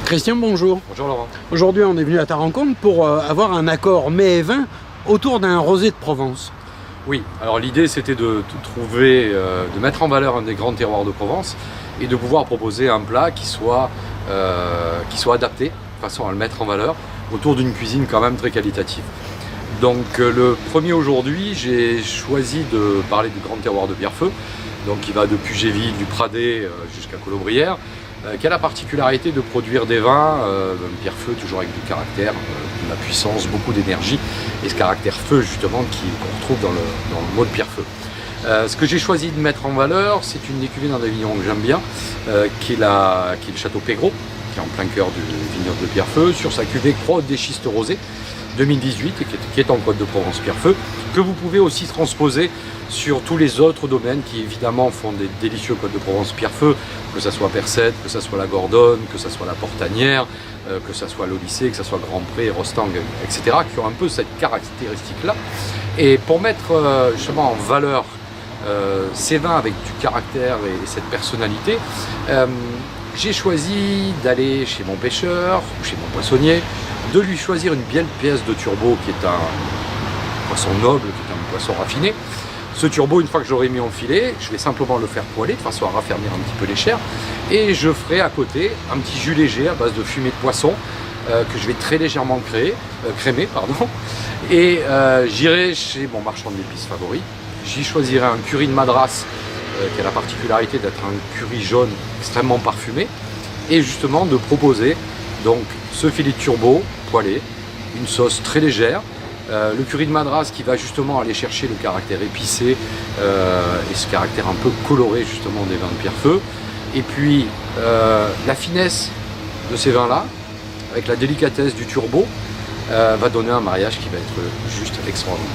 Christian, bonjour. Bonjour Laurent. Aujourd'hui, on est venu à ta rencontre pour avoir un accord mets et vin autour d'un rosé de Provence. Oui, alors l'idée c'était de trouver, de mettre en valeur un des grands terroirs de Provence et de pouvoir proposer un plat qui soit adapté, de façon à le mettre en valeur, autour d'une cuisine quand même très qualitative. Donc le premier aujourd'hui, j'ai choisi de parler du grand terroir de Pierrefeu, donc qui va de Puget-Ville, du Pradet jusqu'à Colobrières, qui a la particularité de produire des vins, Pierrefeu toujours avec du caractère, de la puissance, beaucoup d'énergie, et ce caractère feu justement qu'on retrouve dans le mot de Pierrefeu. Ce que j'ai choisi de mettre en valeur, c'est une des cuvées d'un vigneron que j'aime bien, qui est le Château Pégros, qui est en plein cœur du vignoble de Pierrefeu, sur sa cuvée Croix des Schistes Rosés 2018, et qui est en Côte de Provence Pierrefeu, que vous pouvez aussi transposer sur tous les autres domaines qui évidemment font des délicieux Côtes de Provence Pierrefeu, que ce soit Percette, que ce soit la Gordonne, que ce soit la Portanière, que ce soit l'Odyssée, que ce soit Grand Pré, Rostang, etc., qui ont un peu cette caractéristique-là. Et pour mettre justement en valeur ces vins avec du caractère et cette personnalité, j'ai choisi d'aller chez mon pêcheur ou chez mon poissonnier, de lui choisir une belle pièce de turbo qui est un poisson noble, qui est un poisson raffiné. Ce turbo, une fois que j'aurai mis en filet, je vais simplement le faire poêler de façon à raffermir un petit peu les chairs, et je ferai à côté un petit jus léger à base de fumée de poisson que je vais très légèrement crémer, et j'irai chez mon marchand d'épices favori. J'y choisirai un curry de Madras qui a la particularité d'être un curry jaune extrêmement parfumé, et justement de proposer donc ce filet de turbo poêlé, une sauce très légère, le curry de Madras qui va justement aller chercher le caractère épicé et ce caractère un peu coloré justement des vins de Pierrefeu, et puis la finesse de ces vins là avec la délicatesse du turbo va donner un mariage qui va être juste extraordinaire.